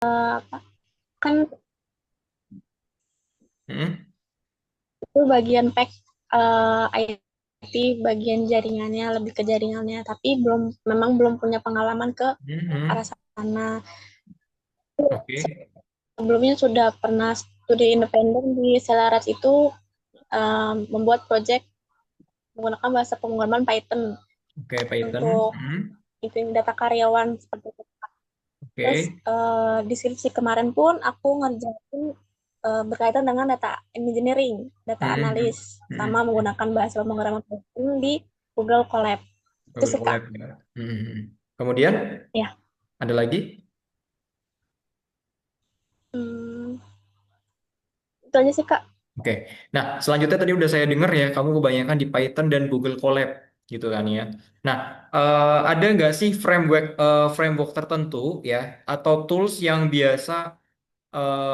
apa kan Hmm? itu bagian pack IT bagian jaringannya lebih ke jaringannya tapi memang belum punya pengalaman ke arah Hmm. sana. Oke. Sebelumnya sudah pernah studi independen di Selaras itu membuat project menggunakan bahasa pemrograman Python Oke, Python. untuk itu data karyawan seperti itu. Terus Oke. di skripsi kemarin pun aku ngerjain berkaitan dengan data engineering, data Hmm. analis, sama Hmm. menggunakan bahasa pemrograman Python di Google Colab. Itu Google sih Kak. Colab ya. Kemudian Ya. ada lagi? Hmm, itu aja sih Kak. Oke. Nah, selanjutnya tadi udah saya dengar ya, kamu kebanyakan di Python dan Google Colab gitu kan ya. Nah, ada nggak sih framework tertentu ya atau tools yang biasa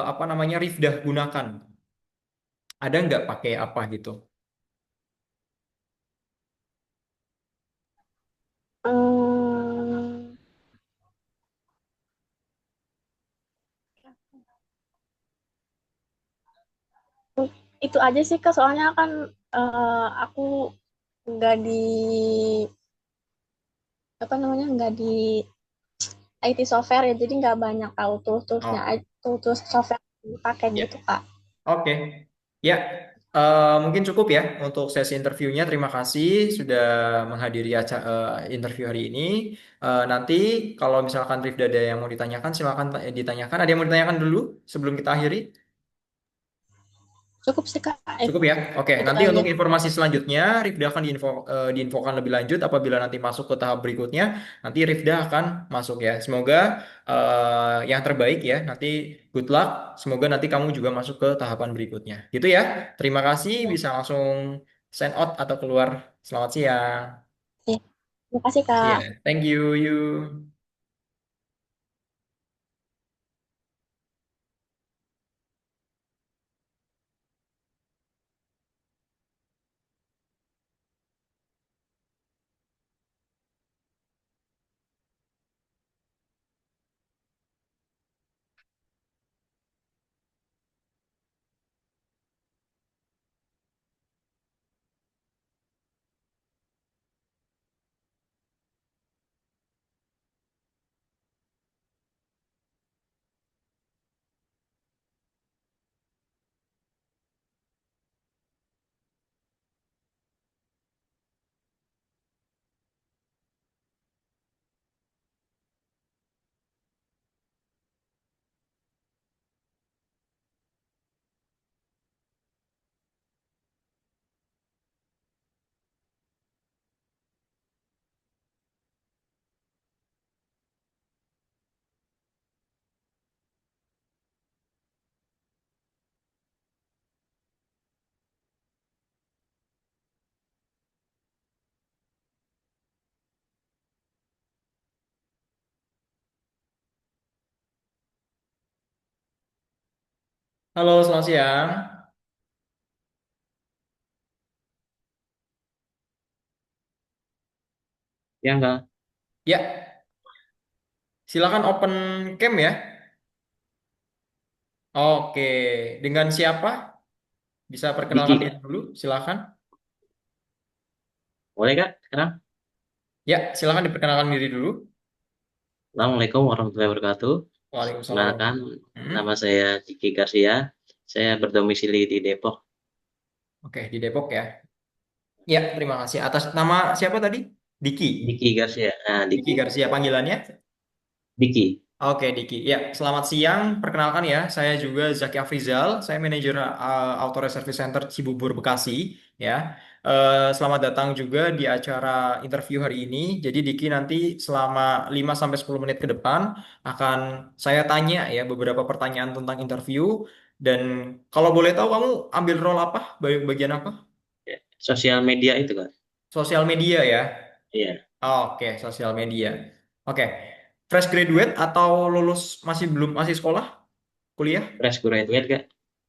apa namanya Rifdah gunakan? Ada nggak pakai apa gitu? Hmm, itu aja sih Kak, soalnya kan aku nggak di apa namanya nggak di IT software ya, jadi nggak banyak tahu tools-toolsnya, Oke. tools software yang dipakai Ya. gitu Kak. Oke. Ya, mungkin cukup ya untuk sesi interviewnya. Terima kasih sudah menghadiri interview hari ini. Nanti kalau misalkan Rifda ada yang mau ditanyakan, silakan ditanyakan. Ada yang mau ditanyakan dulu sebelum kita akhiri? Cukup sih Kak, Cukup ya. Oke, itu nanti aja. untuk informasi selanjutnya, Rifda akan diinfokan lebih lanjut apabila nanti masuk ke tahap berikutnya. Nanti Rifda akan masuk ya. Semoga yang terbaik ya. Nanti good luck. Semoga nanti kamu juga masuk ke tahapan berikutnya. Gitu ya. Terima kasih. Ya, Bisa langsung sign out atau keluar. Selamat siang. ya. Terima kasih Iya, Kak. thank you. You. Halo, selamat siang. Ya enggak, Ya, silakan open cam ya. Oke, dengan siapa? Bisa perkenalkan Diki diri Kak. dulu, silakan. Boleh Kak sekarang? Ya, silakan diperkenalkan diri dulu. Assalamualaikum warahmatullahi wabarakatuh. Waalaikumsalam Kenalkan, warahmatullahi wabarakatuh. nama saya Diki Garcia. Saya berdomisili di Depok. Oke, di Depok ya. Ya, terima kasih. Atas nama siapa tadi? Diki. Diki Garcia. Nah, Diki Diki. Garcia panggilannya. Diki. Oke, Diki. Ya, selamat siang. Perkenalkan ya, saya juga Zaki Afrizal. Saya manajer Auto Reservice Center Cibubur, Bekasi. Ya, selamat datang juga di acara interview hari ini. Jadi Diki nanti selama 5 sampai 10 menit ke depan akan saya tanya ya beberapa pertanyaan tentang interview. Dan kalau boleh tahu kamu ambil role apa? Bagian apa? Ya, sosial media itu Kak. Sosial media ya. Iya, Oke, sosial media. Oke, fresh graduate atau lulus masih sekolah kuliah? fresh graduate Kak.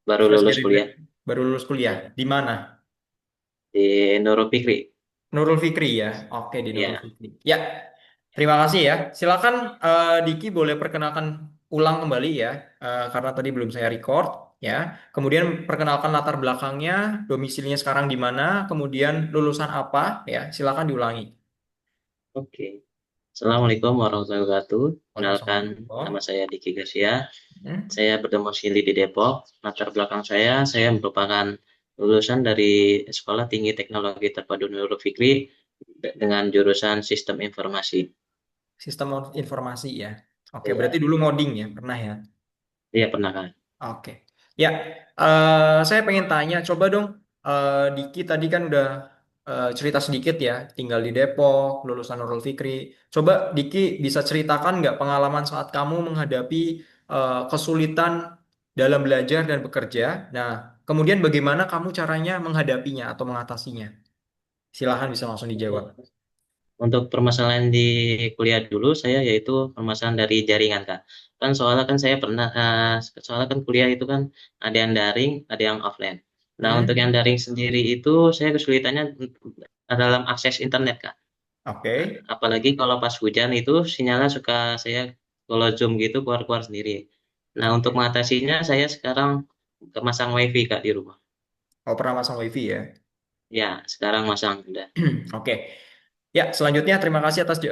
Baru Fresh lulus graduate kuliah baru lulus kuliah. Di mana? di Nurul Fikri. Nurul Fikri ya. Oke, di Nurul Iya, Fikri. Ya, terima kasih ya. Silakan Diki boleh perkenalkan. ulang kembali ya, karena tadi belum saya record ya. Kemudian perkenalkan latar belakangnya, domisilinya sekarang di mana, kemudian lulusan apa ya. Silakan diulangi. Oke. Assalamualaikum warahmatullahi wabarakatuh. Kenalkan, nama Waalaikumsalam. saya Diki Garcia. Hmm. Saya berdomisili di Depok. Latar belakang saya merupakan lulusan dari Sekolah Tinggi Teknologi Terpadu Nurul Fikri dengan jurusan Sistem Informasi. Sistem informasi ya. Oke, berarti Iya, dulu ngoding ya, pernah ya? iya pernah kan? Oke. Ya, saya pengen tanya, coba dong, Diki tadi kan udah cerita sedikit ya, tinggal di Depok, lulusan Nurul Fikri. Coba Diki bisa ceritakan nggak pengalaman saat kamu menghadapi kesulitan dalam belajar dan bekerja? Nah, kemudian bagaimana kamu caranya menghadapinya atau mengatasinya? Silahkan bisa langsung dijawab. Untuk permasalahan di kuliah dulu saya yaitu permasalahan dari jaringan Kak. Kan soalnya kan saya pernah soalnya kan kuliah itu kan ada yang daring, ada yang offline. Nah, untuk yang Hmm, daring sendiri itu saya kesulitannya dalam akses internet Kak. Nah, oke. apalagi kalau pas hujan itu sinyalnya suka saya kalau Zoom gitu keluar-keluar sendiri. Nah, untuk Oke. mengatasinya saya sekarang masang WiFi Kak di rumah. Oh, pernah masang WiFi ya? Ya, sekarang masang udah. Oke. Ya, selanjutnya terima kasih atas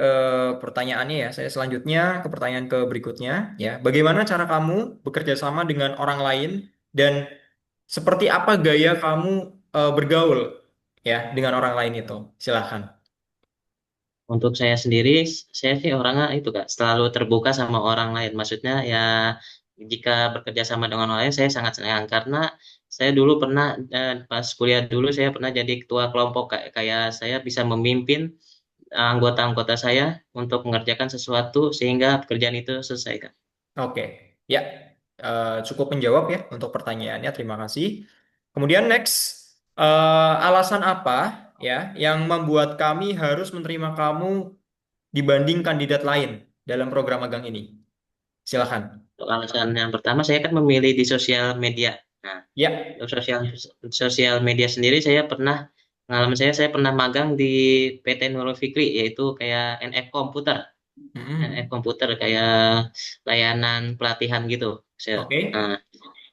pertanyaannya ya. Saya selanjutnya ke pertanyaan ke berikutnya ya. Bagaimana cara kamu bekerja sama dengan orang lain dan seperti apa gaya kamu bergaul ya dengan orang lain itu? Silahkan. Untuk saya sendiri, saya sih orangnya itu Kak, selalu terbuka sama orang lain. Maksudnya ya jika bekerja sama dengan orang lain saya sangat senang karena saya dulu pernah pas kuliah dulu saya pernah jadi ketua kelompok kayak saya bisa memimpin anggota-anggota saya untuk mengerjakan sesuatu sehingga pekerjaan itu selesai Kak. Oke. Ya, cukup menjawab ya untuk pertanyaannya. Terima kasih. Kemudian next, alasan apa ya yang membuat kami harus menerima kamu dibanding kandidat lain dalam program magang ini? Silahkan. Untuk alasan yang pertama saya kan memilih di sosial media. Nah, Ya. untuk sosial media sendiri pengalaman saya pernah magang di PT Nurul Fikri yaitu kayak NF Komputer. NF Mm-mm. Komputer kayak layanan pelatihan gitu. Oke.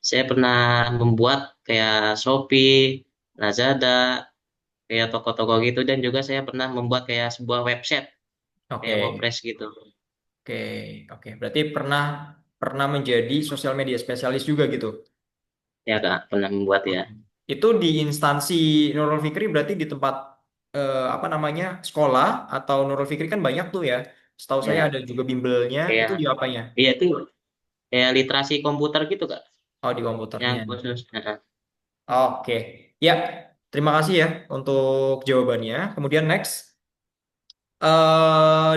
Saya pernah membuat kayak Shopee, Lazada, kayak toko-toko gitu dan juga saya pernah membuat kayak sebuah website kayak Oke. WordPress gitu. Oke. Oke. Berarti pernah pernah menjadi sosial media spesialis juga gitu. Ya Kak, pernah membuat ya. Oke. Itu di instansi Nurul Fikri berarti di tempat apa namanya sekolah atau Nurul Fikri kan banyak tuh ya. Setahu saya Ya, ada juga bimbelnya. Itu kayak di apanya? iya itu kayak literasi komputer gitu Kak. Oh di Yang komputernya. khusus. Oke. Ya. Terima kasih ya untuk jawabannya. Kemudian next.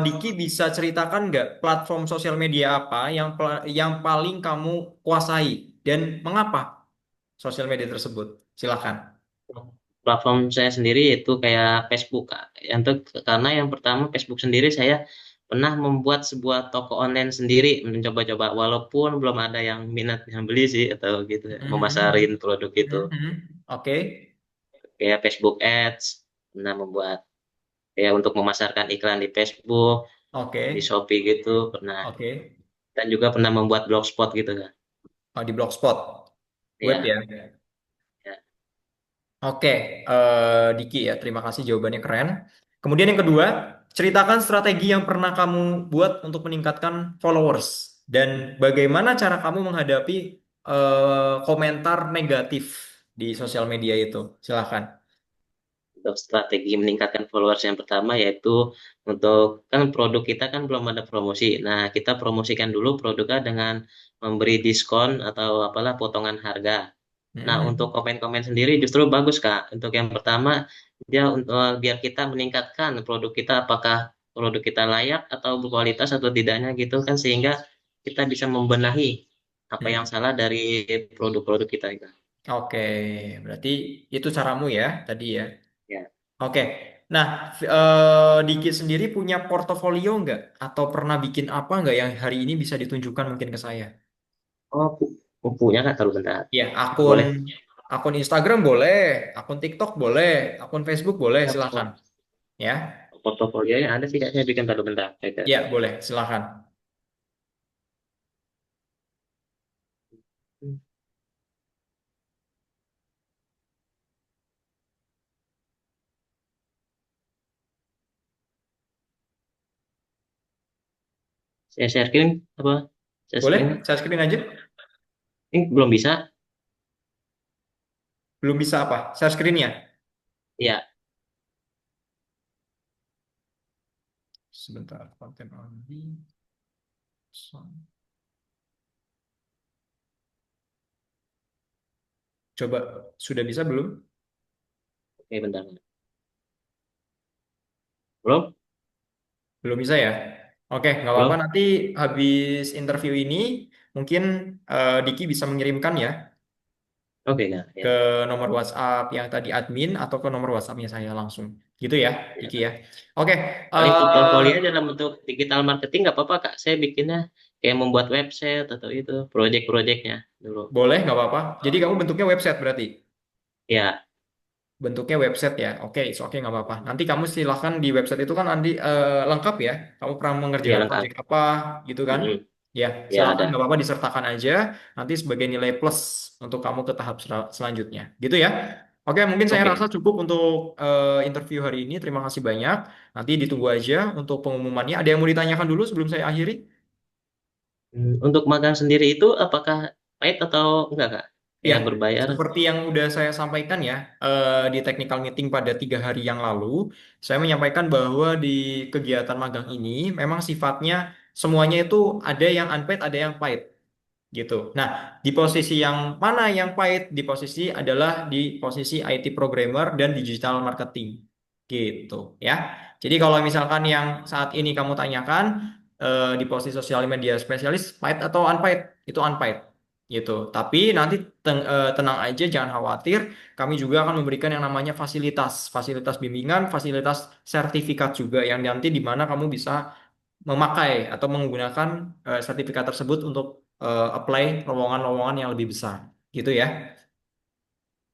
Diki bisa ceritakan nggak platform sosial media apa yang paling kamu kuasai dan mengapa sosial media tersebut? Silakan. Platform saya sendiri itu kayak Facebook Kak. Karena yang pertama Facebook sendiri saya pernah membuat sebuah toko online sendiri mencoba-coba walaupun belum ada yang minat yang beli sih atau gitu ya, Mhm. memasarin produk itu Mhm. Oke. kayak Facebook Ads pernah membuat kayak untuk memasarkan iklan di Facebook di Oke. Shopee gitu pernah Oke. dan juga pernah membuat blogspot gitu kan Oh, di Blogspot web ya, ya. ya. Oke, Diki ya, terima kasih jawabannya keren. Kemudian yang kedua, ceritakan strategi yang pernah kamu buat untuk meningkatkan followers dan bagaimana cara kamu menghadapi komentar negatif di sosial media itu. Silahkan. Untuk strategi meningkatkan followers yang pertama yaitu untuk kan produk kita kan belum ada promosi. Nah, kita promosikan dulu produknya dengan memberi diskon atau apalah potongan harga. Nah, untuk Mm-mm. komen-komen sendiri justru bagus, Kak. Untuk yang pertama, dia untuk biar kita meningkatkan produk kita apakah produk kita layak atau berkualitas atau tidaknya gitu kan sehingga kita bisa membenahi apa yang Mm. salah dari produk-produk kita itu. Oke, berarti itu caramu ya tadi ya. Ya. Oke, nah Diki sendiri punya portofolio nggak? Atau pernah bikin apa nggak yang hari ini bisa ditunjukkan mungkin ke saya? Oh, punya Kak, taruh bentar. Ya, akun Boleh. akun Instagram boleh, akun TikTok boleh, akun Facebook boleh, Ya, silakan. Ya, portofolionya ada sih Kak, saya bikin taruh bentar. Saya ya boleh, silakan. Saya share screen apa? Share Boleh? screen? Share screen aja. Ini belum bisa. Belum bisa apa? Share screen-nya. Ya, Sebentar, konten only. Coba, sudah bisa belum? oke bentar. Belum? Belum bisa ya? Oke, nggak apa-apa. Belum? Nanti habis interview ini, mungkin Diki bisa mengirimkan ya Oke, ya, ke ya. nomor WhatsApp yang tadi admin atau ke nomor WhatsApp-nya saya langsung. Gitu ya, Ya. Diki ya. Oke, Paling eh, portofolio dalam bentuk digital marketing nggak apa-apa Kak. Saya bikinnya kayak membuat website atau itu project-projectnya dulu. boleh nggak apa-apa. Jadi kamu bentuknya website berarti? Ya, Bentuknya website ya. Oke, oke nggak apa-apa. Nanti kamu silahkan di website itu kan nanti lengkap ya. Kamu pernah ya mengerjakan lengkap. project apa gitu kan? Mm-mm. Ya, Ya silahkan nggak ada. apa-apa disertakan aja. Nanti sebagai nilai plus untuk kamu ke tahap selanjutnya. Gitu ya. Oke, mungkin saya rasa Oke. cukup untuk interview hari ini. Terima kasih banyak. Nanti ditunggu aja untuk pengumumannya. Ada yang mau ditanyakan dulu sebelum saya akhiri? Untuk magang sendiri itu apakah paid atau enggak Kak? Ya, Kayak berbayar? seperti yang udah saya sampaikan ya di technical meeting pada 3 hari yang lalu, saya menyampaikan bahwa di kegiatan magang ini memang sifatnya semuanya itu ada yang unpaid, ada yang paid gitu. Nah, di posisi yang mana yang paid? Di posisi adalah di posisi IT programmer dan digital marketing gitu ya. Jadi kalau misalkan yang saat ini kamu tanyakan di posisi sosial media spesialis paid atau unpaid? Itu unpaid gitu. Tapi nanti tenang aja, jangan khawatir. Kami juga akan memberikan yang namanya fasilitas, fasilitas bimbingan, fasilitas sertifikat juga yang nanti di mana kamu bisa memakai atau menggunakan sertifikat tersebut untuk apply lowongan-lowongan yang lebih besar, gitu ya.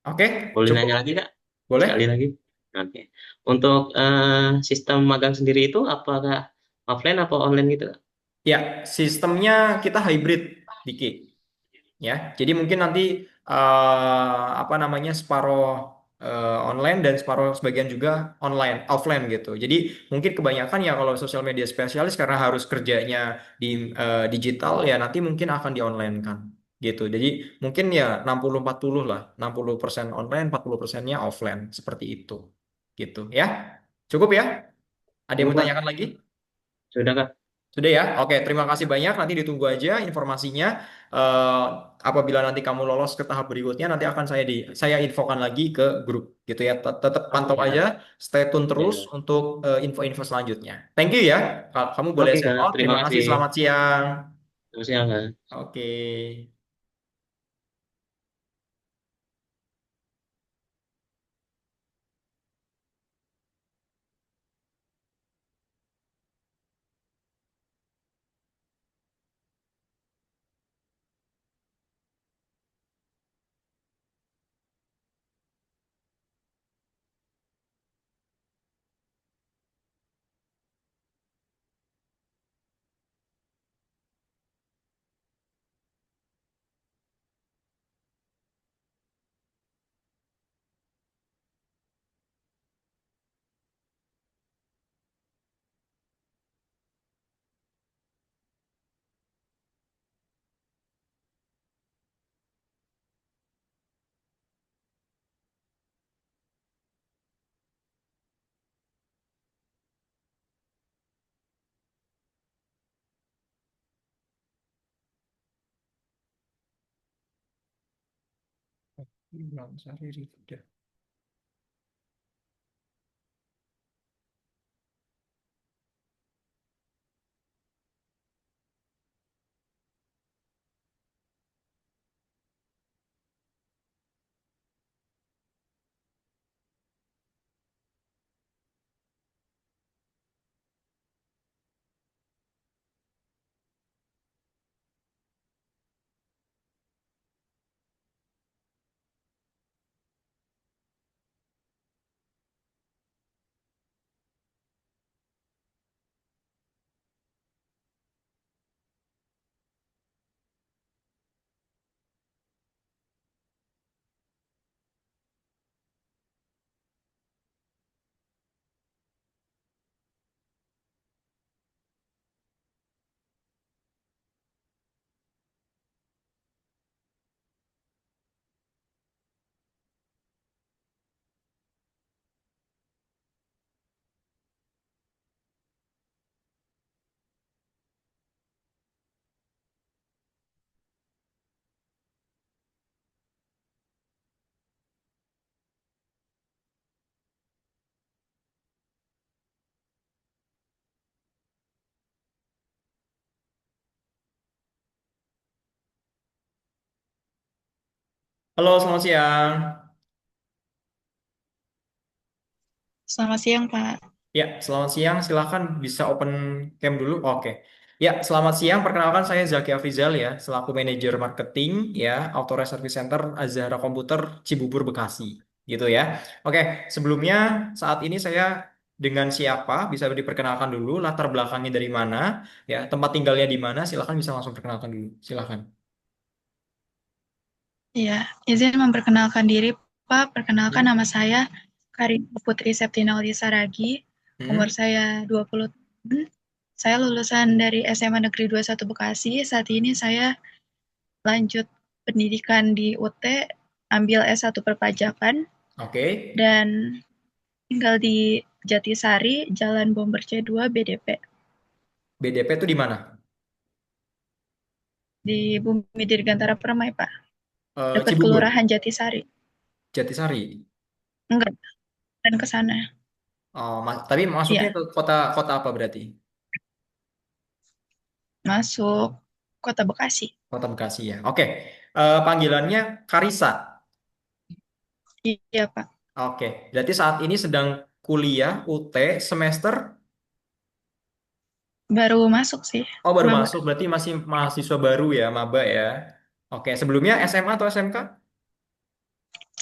Oke, Boleh cukup, nanya lagi Kak? Sekali boleh? lagi. Oke. Untuk sistem magang sendiri itu apakah offline atau online gitu Kak? Ya, sistemnya kita hybrid, Diki. Ya. Jadi mungkin nanti apa namanya separuh online dan separuh sebagian juga online offline gitu. Jadi mungkin kebanyakan ya kalau sosial media spesialis karena harus kerjanya di digital ya nanti mungkin akan di online kan gitu. Jadi mungkin ya 60-40 lah, 60% online, 40%-nya offline seperti itu. Gitu ya. Cukup ya? Ada yang Cukup mau Kak? tanyakan lagi? Sudah Kak? Sudah ya? Oke, terima kasih banyak. Nanti ditunggu aja informasinya. Eh, apabila nanti kamu lolos ke tahap berikutnya, nanti akan saya infokan lagi ke grup gitu ya. Tetap Oh pantau aja, ya. stay tune terus Ya. untuk info-info selanjutnya. Thank you ya. Kamu boleh Oke sign Kak, out. terima Terima kasih. kasih. Selamat siang. Selamat siang Kak. Oke. Bilang Sari Rifda. Halo, selamat siang. Selamat siang, Pak. Ya, selamat siang. Silahkan bisa open cam dulu. Oke. Ya, selamat siang. Perkenalkan saya Zaki Afrizal ya, selaku manajer marketing ya, Authorized Service Center Azhara Komputer Cibubur Bekasi. Gitu ya. Oke, sebelumnya saat ini saya dengan siapa? Bisa diperkenalkan dulu, latar belakangnya dari mana, ya, tempat tinggalnya di mana, silahkan bisa langsung perkenalkan dulu. Silahkan. Ya, izin memperkenalkan diri, Pak. Perkenalkan Hmm. nama saya Karina Putri Septinoli Saragi. Umur Hmm. saya 20 tahun. Saya lulusan dari SMA Negeri 21 Bekasi. Saat ini saya lanjut pendidikan di UT, ambil S1 Perpajakan, Oke. dan tinggal di Jatisari, Jalan Bomber C2, BDP, BDP itu di mana? di Bumi Dirgantara Permai, Pak. Dekat Cibubur, Kelurahan Jatisari. Jatisari. Enggak, dan ke sana. Oh, tapi masuknya Ya, ke kota kota apa berarti? masuk Kota Bekasi. Kota Bekasi ya. Oke. Panggilannya Karisa. Iya, Pak. Oke. Berarti saat ini sedang kuliah UT semester. Baru masuk sih, Oh, baru maba. masuk. Berarti masih mahasiswa baru ya, maba ya. Oke. Sebelumnya SMA atau SMK?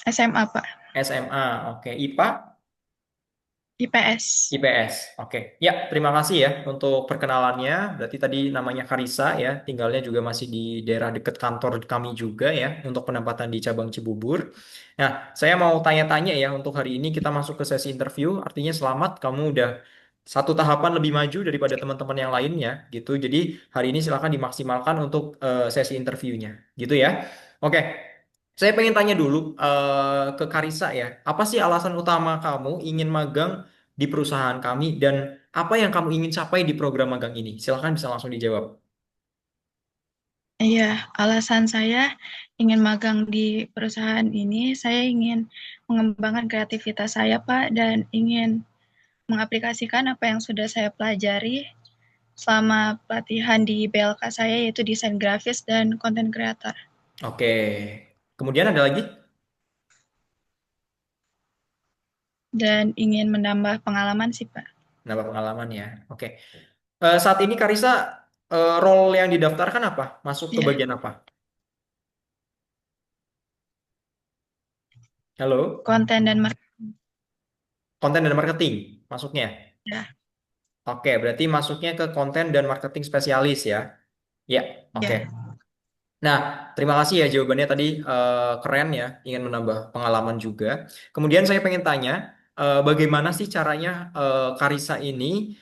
SMA, Pak. SMA. Oke. IPA? IPS. IPS. Oke. Ya, terima kasih ya untuk perkenalannya. Berarti tadi namanya Karisa ya, tinggalnya juga masih di daerah dekat kantor kami juga ya, untuk penempatan di cabang Cibubur. Nah, saya mau tanya-tanya ya, untuk hari ini kita masuk ke sesi interview. Artinya selamat, kamu udah satu tahapan lebih maju daripada teman-teman yang lainnya gitu. Jadi hari ini silakan dimaksimalkan untuk sesi interviewnya, gitu ya. Oke. Saya pengen tanya dulu ke Karisa ya, apa sih alasan utama kamu ingin magang di perusahaan kami dan apa yang kamu ingin capai di program magang ini? Silahkan bisa langsung dijawab. Iya, alasan saya ingin magang di perusahaan ini, saya ingin mengembangkan kreativitas saya, Pak, dan ingin mengaplikasikan apa yang sudah saya pelajari selama pelatihan di BLK saya, yaitu desain grafis dan konten kreator. Oke. Kemudian ada lagi? Dan ingin menambah pengalaman sih, Pak. Nambah pengalaman ya. Oke. Saat ini Karisa role yang didaftarkan apa? Masuk ke Ya, bagian apa? Halo? konten dan marketing. Konten dan marketing masuknya. Ya, Oke, berarti masuknya ke konten dan marketing spesialis ya. Ya, oke. ya. Nah, terima kasih ya jawabannya tadi keren ya, ingin menambah pengalaman juga. Kemudian saya pengen tanya, bagaimana sih caranya Karisa ini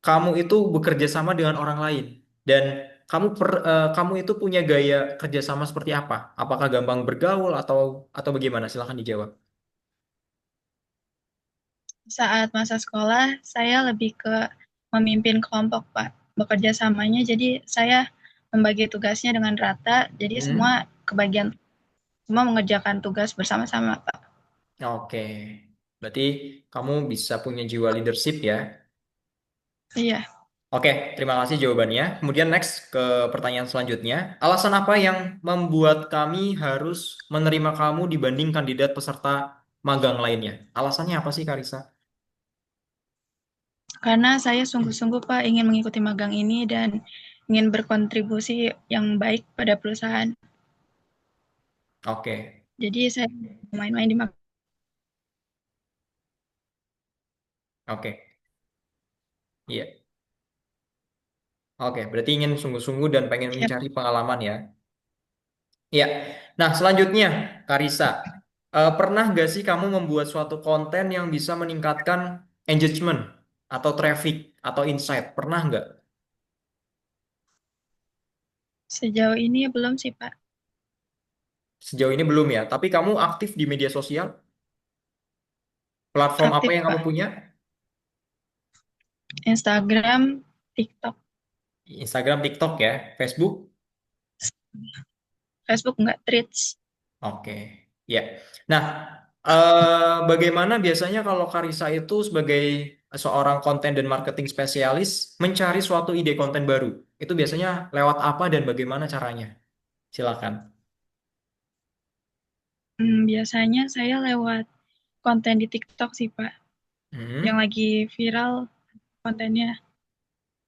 kamu itu bekerja sama dengan orang lain dan kamu itu punya gaya kerjasama seperti apa? Apakah gampang bergaul atau bagaimana? Silahkan dijawab. Saat masa sekolah, saya lebih ke memimpin kelompok, Pak. Bekerja samanya, jadi saya membagi tugasnya dengan rata, jadi semua Hmm? kebagian, semua mengerjakan tugas bersama-sama, Pak. Oke, berarti kamu bisa punya jiwa leadership ya. Iya, Oke, terima kasih jawabannya. Kemudian next ke pertanyaan selanjutnya. Alasan apa yang membuat kami harus menerima kamu dibanding kandidat peserta magang lainnya? Alasannya apa sih, Karisa? karena saya sungguh-sungguh, Pak, ingin mengikuti magang ini dan ingin berkontribusi yang baik pada perusahaan. Oke, Jadi saya main-main di magang. oke. Iya. Oke, berarti ingin sungguh-sungguh dan pengen Ya, mencari pengalaman ya. Iya. Nah, selanjutnya, Karisa. Pernah nggak sih kamu membuat suatu konten yang bisa meningkatkan engagement atau traffic atau insight? Pernah nggak? sejauh ini belum sih, Pak. Sejauh ini belum ya, tapi kamu aktif di media sosial? Platform apa Aktif, yang kamu Pak. punya? Instagram, TikTok. Instagram, TikTok ya, Facebook? Facebook nggak, Threads. Oke, ya. Nah, bagaimana biasanya kalau Karisa itu sebagai seorang konten dan marketing spesialis mencari suatu ide konten baru? Itu biasanya lewat apa dan bagaimana caranya? Silakan. Biasanya saya lewat konten di TikTok sih, Pak. Yang Hmm. lagi viral kontennya.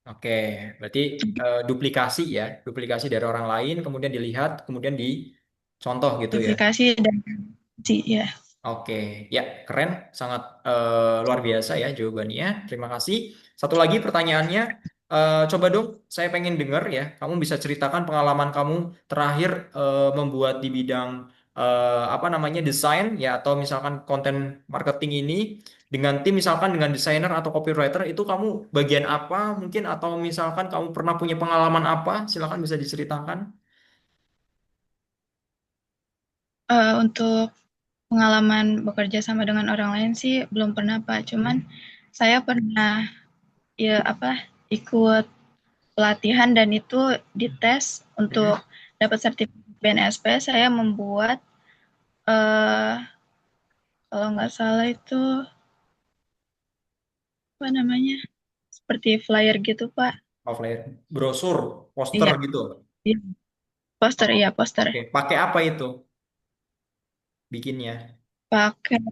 Oke, berarti duplikasi ya, duplikasi dari orang lain, kemudian dilihat, kemudian dicontoh gitu ya. Duplikasi dan sih ya. Oke, ya keren, sangat luar biasa ya jawabannya. Terima kasih. Satu lagi pertanyaannya, coba dong, saya pengen dengar ya, kamu bisa ceritakan pengalaman kamu terakhir membuat di bidang apa namanya desain ya, atau misalkan konten marketing ini dengan tim, misalkan dengan desainer atau copywriter itu kamu bagian apa mungkin, atau misalkan kamu pernah punya pengalaman apa, silakan bisa diceritakan. Untuk pengalaman bekerja sama dengan orang lain sih belum pernah, Pak. Cuman Hmm. saya pernah ya apa ikut pelatihan dan itu dites untuk Hmm. dapat sertifikat BNSP. Saya membuat eh kalau nggak salah itu apa namanya seperti flyer gitu, Pak. Offline, brosur, poster Iya, gitu. iya. Poster, Oh, iya poster. oke. Pakai apa itu bikinnya? Pakai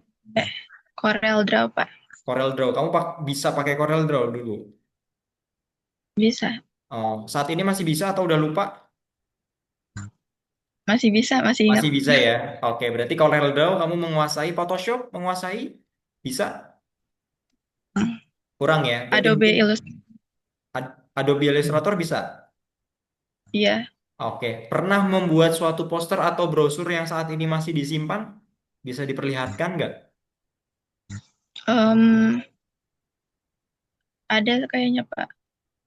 Corel Draw, Pak. Corel Draw. Kamu bisa pakai Corel Draw dulu. Bisa. Oh, saat ini masih bisa atau udah lupa? Masih bisa, masih ingat. Masih bisa ya. Oke, berarti Corel Draw kamu menguasai, Photoshop menguasai? Bisa? Kurang ya. Berarti Adobe mungkin Illustrator. Adobe Illustrator bisa. Iya. Oke, pernah membuat suatu poster atau brosur yang saat ini masih disimpan? Bisa diperlihatkan nggak? Em, ada kayaknya, Pak,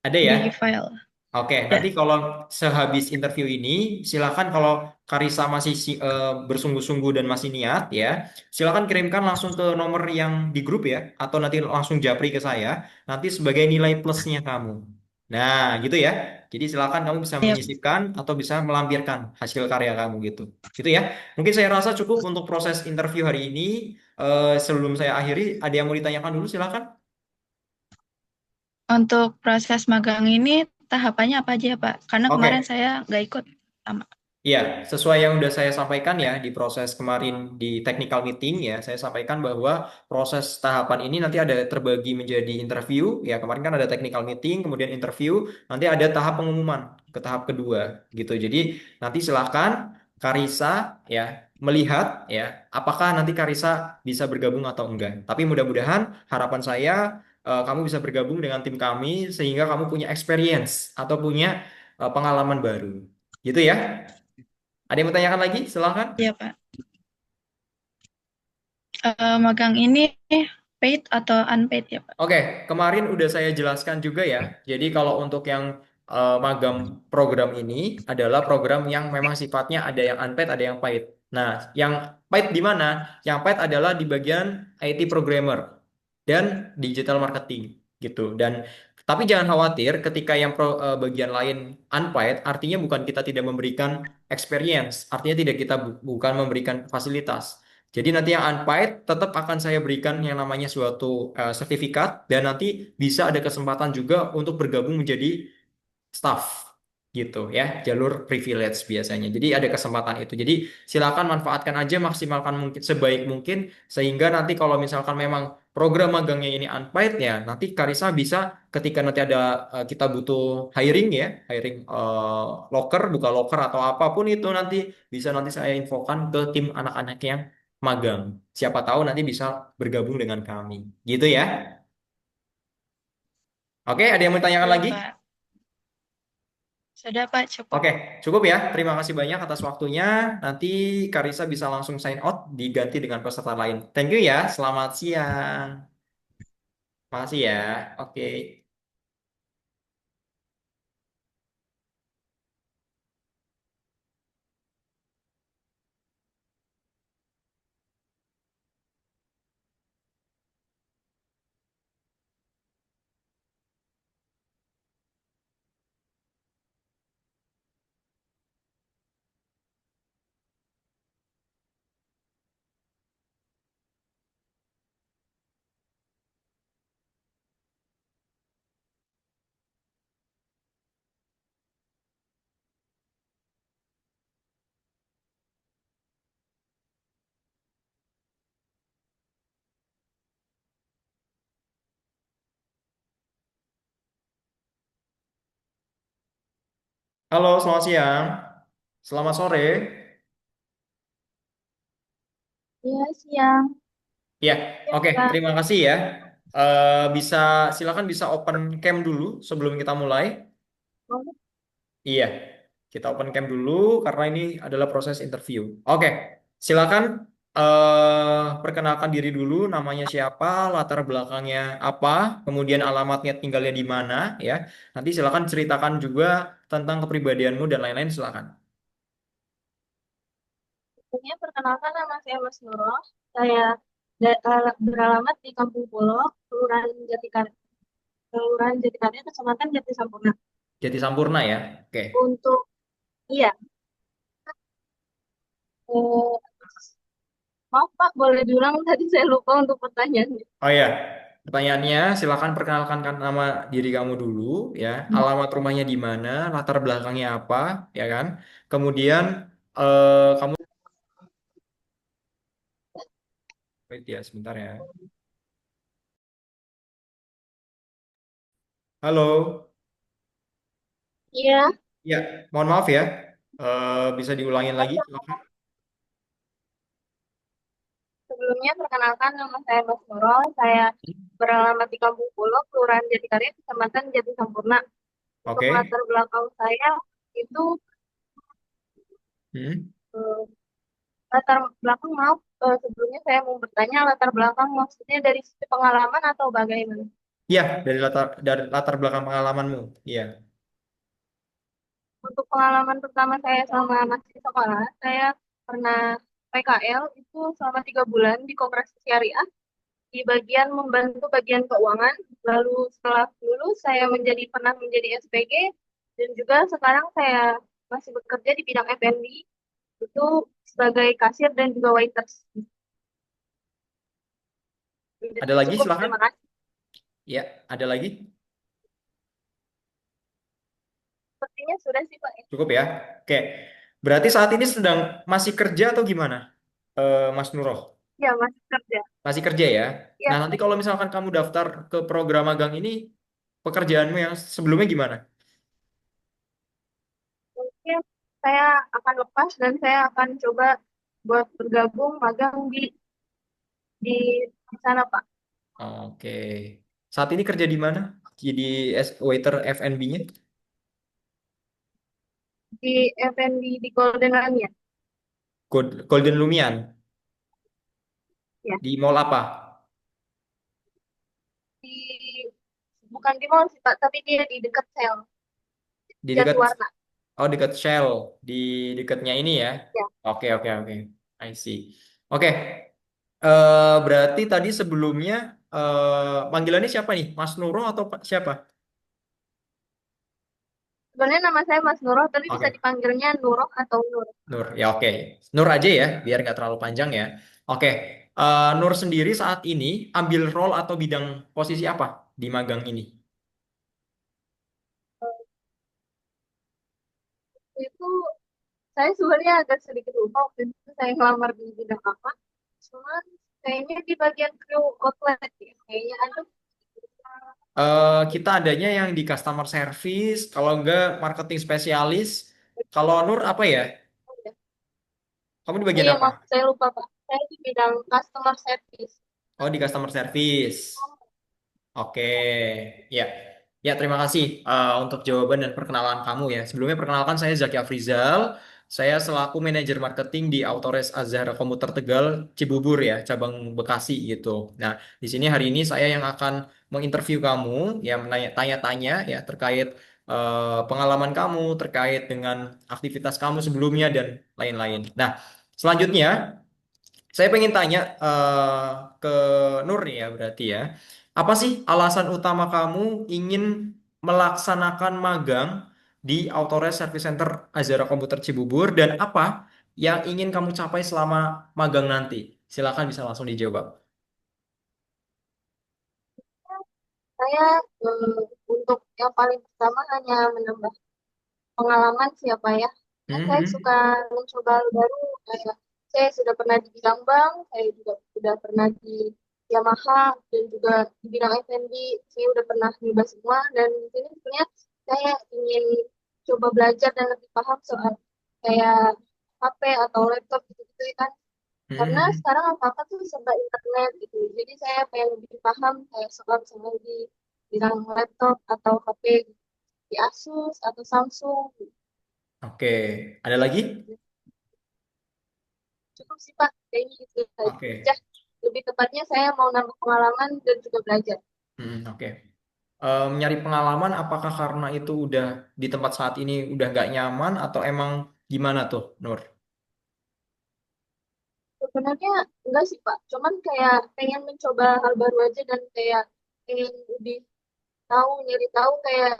Ada ya? di file. Oke, Ya. nanti kalau sehabis interview ini, silakan kalau Karisa masih bersungguh-sungguh dan masih niat ya, silakan kirimkan langsung ke nomor yang di grup ya, atau nanti langsung japri ke saya, nanti sebagai nilai plusnya kamu. Nah, gitu ya. Jadi silakan kamu bisa Iya. menyisipkan atau bisa melampirkan hasil karya kamu gitu. Gitu ya. Mungkin saya rasa cukup untuk proses interview hari ini. Sebelum saya akhiri, ada yang mau ditanyakan dulu, silakan. Untuk proses magang ini tahapannya apa aja ya, Pak? Karena kemarin Oke. saya nggak ikut sama. Iya, sesuai yang udah saya sampaikan ya di proses kemarin di technical meeting ya, saya sampaikan bahwa proses tahapan ini nanti ada terbagi menjadi interview, ya kemarin kan ada technical meeting, kemudian interview, nanti ada tahap pengumuman ke tahap kedua gitu. Jadi nanti silakan Karisa ya melihat ya apakah nanti Karisa bisa bergabung atau enggak. Tapi mudah-mudahan harapan saya kamu bisa bergabung dengan tim kami sehingga kamu punya experience atau punya pengalaman baru. Gitu ya. Ada yang mau tanyakan lagi? Silahkan. Iya, Pak. Magang ini paid atau unpaid ya, Pak? Oke, kemarin udah saya jelaskan juga ya. Jadi kalau untuk yang magang program ini adalah program yang memang sifatnya ada yang unpaid, ada yang paid. Nah, yang paid di mana? Yang paid adalah di bagian IT programmer dan digital marketing gitu. Dan tapi jangan khawatir ketika yang bagian lain unpaid, artinya bukan kita tidak memberikan experience, artinya tidak kita bukan memberikan fasilitas. Jadi nanti yang unpaid tetap akan saya berikan yang namanya suatu sertifikat dan nanti bisa ada kesempatan juga untuk bergabung menjadi staff gitu ya, jalur privilege biasanya. Jadi ada kesempatan itu. Jadi silakan manfaatkan aja, maksimalkan mungkin sebaik mungkin sehingga nanti kalau misalkan memang program magangnya ini unpaid ya, nanti Karisa bisa ketika nanti ada kita butuh hiring ya, hiring loker, buka loker atau apapun itu nanti bisa nanti saya infokan ke tim anak-anak yang magang. Siapa tahu nanti bisa bergabung dengan kami. Gitu ya. Oke, ada yang mau ditanyakan Iya, lagi? Pak. Sudah, Pak, cukup. Oke, cukup ya. Terima kasih banyak atas waktunya. Nanti Karisa bisa langsung sign out diganti dengan peserta lain. Thank you ya. Selamat siang. Makasih ya. Oke. Halo, selamat siang. Selamat sore. Iya, siang. Ya, Ya, oke. Kak. Terima kasih ya. Bisa silakan bisa open cam dulu sebelum kita mulai. Iya, kita open cam dulu karena ini adalah proses interview. Oke, silakan perkenalkan diri dulu, namanya siapa, latar belakangnya apa, kemudian alamatnya tinggalnya di mana, ya. Nanti silakan ceritakan juga tentang kepribadianmu dan lain-lain, silakan. Sebelumnya perkenalkan nama saya Mas Nurul. Saya beralamat di Kampung Pulo, Kelurahan Jatikarya, Kecamatan Jati Sampurna. Jadi Sampurna ya. Oke. Untuk iya, eh, maaf Pak, boleh diulang tadi saya lupa untuk pertanyaannya. Oh ya, pertanyaannya silakan perkenalkan kan nama diri kamu dulu ya, alamat rumahnya di mana, latar belakangnya apa, ya kan? Kemudian kamu wait ya sebentar ya. Halo. Iya, Ya, mohon maaf ya. Bisa diulangin lagi, silakan. sebelumnya perkenalkan nama saya Mas Nurul. Saya beralamat di Kampung Pulo, Kelurahan Jatikarya, Kecamatan Jati Sampurna. Untuk Oke. latar belakang saya itu Hmm. eh, latar belakang maaf, sebelumnya saya mau bertanya latar belakang maksudnya dari sisi pengalaman atau bagaimana? Iya, dari latar belakang pengalamanmu. Iya. Untuk pengalaman pertama saya selama masih sekolah, saya pernah PKL itu selama 3 bulan di Koperasi Syariah di bagian membantu bagian keuangan. Lalu setelah lulus saya pernah menjadi SPG dan juga sekarang saya masih bekerja di bidang F&B itu sebagai kasir dan juga waiters. Ada Jadi lagi, cukup, silakan. terima kasih. Ya, ada lagi? Sepertinya sudah sih Pak. Cukup ya. Oke. Berarti saat ini sedang masih kerja atau gimana, Mas Nuroh? Ya, masih kerja. Masih kerja ya. Ya, Nah, nanti kalau misalkan kamu daftar ke program magang ini, pekerjaanmu yang sebelumnya gimana? mungkin saya akan lepas dan saya akan coba buat bergabung magang di sana Pak. Oke. Saat ini kerja di mana? Jadi waiter F&B-nya Di F&B di Golden Onion. Golden Lumian. Ya, Di mall apa? di bukan di mall sih Pak, tapi dia di dekat sel, Di dekat Jatiwarna. Oh, dekat Shell, di dekatnya ini ya. Ya, Oke, oke, oke. I see. Oke. Berarti tadi sebelumnya panggilannya siapa nih? Mas Nuro atau siapa? sebenarnya nama saya Mas Nurul, tapi bisa Oke. dipanggilnya Nuroh atau Nur. Nur, ya oke. Nur aja ya, biar nggak terlalu panjang ya. Oke, Nur sendiri saat ini ambil role atau bidang posisi apa di magang ini? Itu saya sebenarnya agak sedikit lupa waktu itu saya ngelamar di bidang apa. Cuman kayaknya di bagian kru outlet ya. Kayaknya ada. Kita adanya yang di customer service, kalau enggak marketing spesialis. Kalau Nur apa ya? Kamu di bagian Iya, apa? maaf, saya lupa Pak. Saya di bidang customer service. Oh, di customer service. Oke, ya, ya terima kasih untuk jawaban dan perkenalan kamu ya. Sebelumnya perkenalkan saya Zaki Afrizal. Saya selaku manajer marketing di Autores Azhara Komuter Tegal Cibubur ya, cabang Bekasi gitu. Nah, di sini hari ini saya yang akan menginterview kamu, ya tanya-tanya ya terkait pengalaman kamu, terkait dengan aktivitas kamu sebelumnya dan lain-lain. Nah, selanjutnya saya pengen tanya ke Nur nih ya berarti ya. Apa sih alasan utama kamu ingin melaksanakan magang di Autores Service Center Azara Komputer Cibubur dan apa yang ingin kamu capai selama magang nanti? Silakan bisa langsung dijawab. Saya untuk yang paling pertama hanya menambah pengalaman siapa ya. Kan saya Mhm. suka mencoba hal baru. Kayak saya sudah pernah di bidang bank, saya juga sudah pernah di Yamaha dan juga di bidang F&B. Saya udah pernah nyoba semua dan di sini sebenarnya saya ingin coba belajar dan lebih paham soal kayak HP atau laptop gitu-gitu ya kan. Karena Hmm, sekarang apa-apa tuh serba internet gitu. Jadi saya pengen lebih paham kayak soal misalnya di bidang laptop atau HP di Asus atau Samsung. oke. Ada lagi? Cukup sih Pak, kayaknya itu Oke. aja. Lebih tepatnya saya mau nambah pengalaman dan juga belajar. Oke. Nyari pengalaman apakah karena itu udah di tempat saat ini udah nggak nyaman atau emang gimana tuh, Nur? Sebenarnya enggak sih Pak, cuman kayak pengen mencoba hal baru aja dan kayak pengen lebih tahu, nyari tahu kayak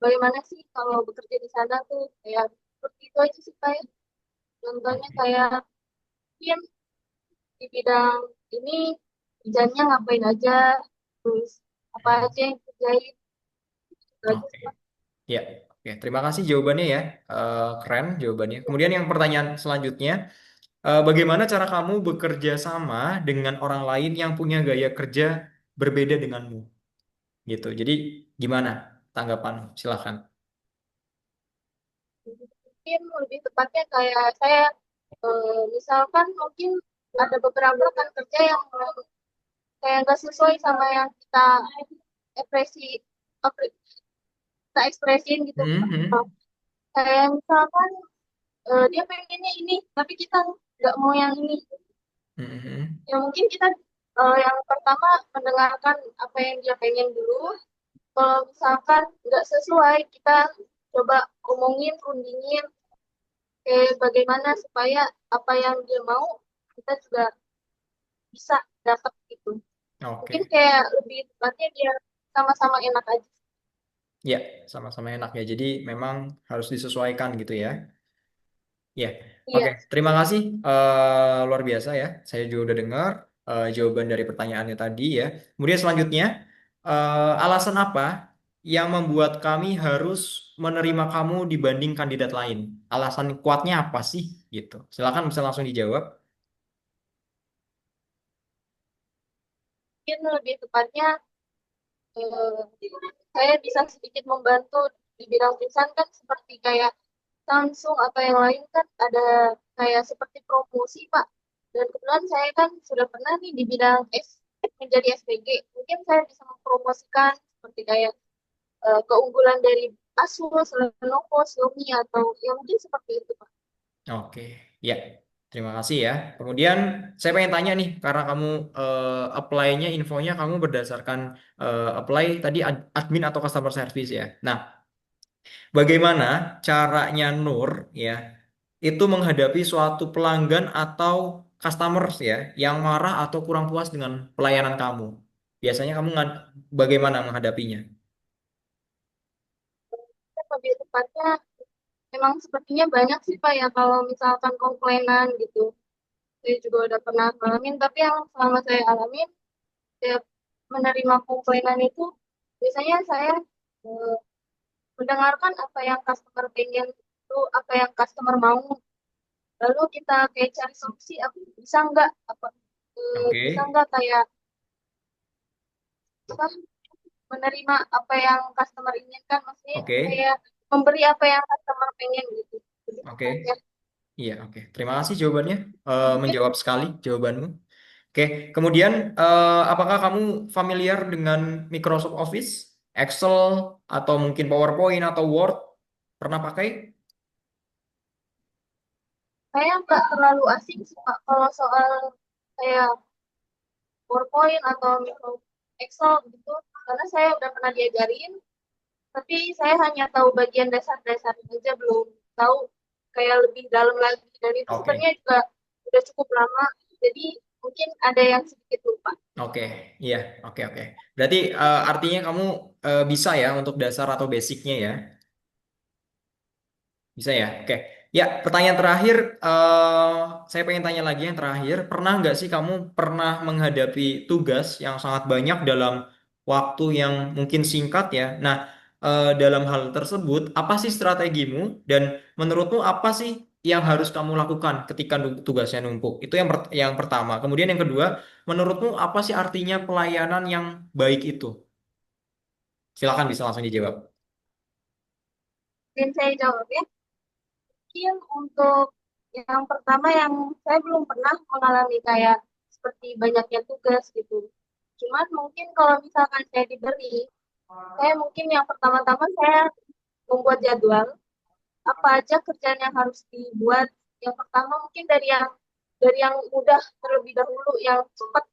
bagaimana sih kalau bekerja di sana tuh kayak seperti itu aja sih Pak ya. Contohnya Oke. kayak mungkin di bidang ini kerjanya ngapain aja, terus apa Hmm, aja yang kerjain, gitu aja Oke. sih Pak. Ya, oke. Terima kasih jawabannya ya. Keren jawabannya. Kemudian yang pertanyaan selanjutnya, bagaimana cara kamu bekerja sama dengan orang lain yang punya gaya kerja berbeda denganmu? Gitu. Jadi gimana tanggapanmu? Silahkan. Mungkin lebih tepatnya kayak saya misalkan mungkin ada beberapa rekan kerja yang kayak nggak sesuai sama yang kita ekspresi kita ekspresin gitu. Mhm. Kayak misalkan dia pengennya ini tapi kita nggak mau yang ini. Mhm. Ya mungkin kita yang pertama mendengarkan apa yang dia pengen dulu. Kalau misalkan nggak sesuai, kita coba omongin, rundingin, bagaimana supaya apa yang dia mau kita juga bisa dapat gitu. Mungkin Oke. kayak lebih tepatnya dia sama-sama enak aja. Ya, sama-sama enak ya. Jadi memang harus disesuaikan gitu ya. Ya, oke. Iya, Terima kasih. Luar biasa ya. Saya juga udah dengar jawaban dari pertanyaannya tadi ya. Kemudian selanjutnya, alasan apa yang membuat kami harus menerima kamu dibanding kandidat lain? Alasan kuatnya apa sih? Gitu. Silakan bisa langsung dijawab. mungkin lebih tepatnya eh, saya bisa sedikit membantu di bidang perusahaan kan seperti kayak Samsung atau yang lain kan ada kayak seperti promosi Pak. Dan kebetulan saya kan sudah pernah nih di bidang menjadi SPG. Mungkin saya bisa mempromosikan seperti kayak keunggulan dari Asus, Lenovo, Xiaomi atau yang mungkin seperti itu Pak. Oke, ya. Terima kasih ya. Kemudian saya pengen tanya nih, karena kamu apply-nya, infonya kamu berdasarkan apply tadi admin atau customer service ya. Nah, bagaimana caranya Nur ya itu menghadapi suatu pelanggan atau customers ya yang marah atau kurang puas dengan pelayanan kamu? Biasanya kamu bagaimana menghadapinya? Lebih tepatnya memang sepertinya banyak sih Pak ya kalau misalkan komplainan gitu. Saya juga udah pernah ngalamin, tapi yang selama saya alamin, saya menerima komplainan itu, biasanya saya eh, mendengarkan apa yang customer pengen itu, apa yang customer mau, lalu kita kayak cari solusi, apa bisa nggak, apa bisa Oke, nggak kayak apa, menerima apa yang customer inginkan, maksudnya oke, kayak memberi apa yang customer pengen gitu. Jadi oke. itu aja. Iya, oke. Terima kasih jawabannya. Mungkin Menjawab sekali jawabanmu. Oke, kemudian apakah kamu familiar dengan Microsoft Office, Excel, atau mungkin PowerPoint atau Word? Pernah pakai? saya nggak terlalu asing sih Pak kalau soal kayak PowerPoint atau micro Excel gitu, karena saya udah pernah diajarin, tapi saya hanya tahu bagian dasar-dasarnya aja, belum tahu kayak lebih dalam lagi. Dan itu Oke, sebenarnya juga udah cukup lama, jadi mungkin ada yang sedikit lupa. oke, iya, oke, oke. Berarti artinya kamu bisa ya untuk dasar atau basicnya ya? Bisa ya? Oke. Ya, pertanyaan terakhir, saya pengen tanya lagi yang terakhir. Pernah nggak sih kamu pernah menghadapi tugas yang sangat banyak dalam waktu yang mungkin singkat ya? Nah, dalam hal tersebut, apa sih strategimu dan menurutmu apa sih yang harus kamu lakukan ketika tugasnya numpuk? Itu yang pertama. Kemudian yang kedua, menurutmu apa sih artinya pelayanan yang baik itu? Silakan bisa langsung dijawab. Mungkin saya jawab ya. Mungkin untuk yang pertama yang saya belum pernah mengalami kayak seperti banyaknya tugas gitu. Cuman mungkin kalau misalkan saya diberi, saya mungkin yang pertama-tama saya membuat jadwal apa aja kerjaan yang harus dibuat. Yang pertama mungkin dari yang mudah terlebih dahulu, yang cepat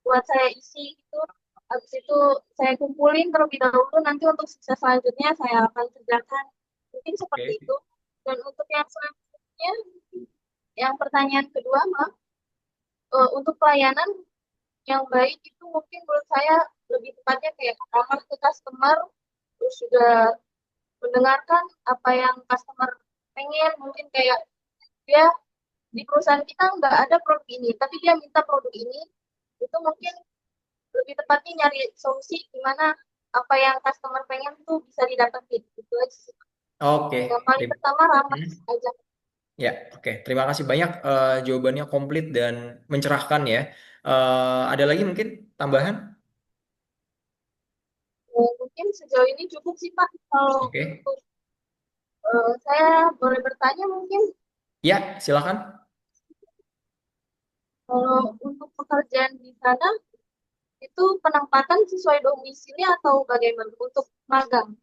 buat saya isi itu. Habis itu saya kumpulin terlebih dahulu, nanti untuk sisa selanjutnya saya akan kerjakan. Mungkin seperti Oke. itu. Dan untuk yang selanjutnya, yang pertanyaan kedua, maaf, untuk pelayanan yang baik itu mungkin menurut saya lebih tepatnya kayak ramah ke customer, terus juga mendengarkan apa yang customer pengen. Mungkin kayak dia di perusahaan kita nggak ada produk ini, tapi dia minta produk ini, itu mungkin lebih tepatnya nyari solusi gimana apa yang customer pengen tuh bisa didapetin. Itu aja sih. Oke. Yang paling Terima- pertama ramah Hmm. aja. Ya, oke. Terima kasih banyak. Jawabannya komplit dan mencerahkan ya. Ada lagi mungkin tambahan? Mungkin sejauh ini cukup sih Pak. Kalau Oke. untuk saya boleh bertanya mungkin, Ya, silakan. kalau untuk pekerjaan di sana itu penempatan sesuai domisili atau bagaimana untuk magang?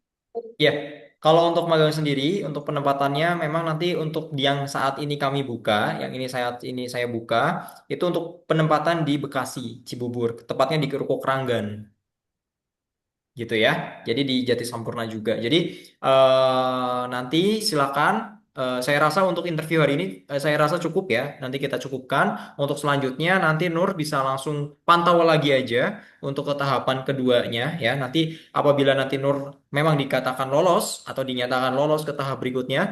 Ya, kalau untuk magang sendiri, untuk penempatannya memang nanti untuk yang saat ini kami buka, yang ini saya buka, itu untuk penempatan di Bekasi, Cibubur, tepatnya di Ruko Kranggan. Gitu ya. Jadi di Jati Sampurna juga. Jadi nanti silakan. Saya rasa untuk interview hari ini saya rasa cukup ya. Nanti kita cukupkan. Untuk selanjutnya nanti Nur bisa langsung pantau lagi aja untuk ke tahapan keduanya ya. Nanti apabila nanti Nur memang dikatakan lolos atau dinyatakan lolos ke tahap berikutnya,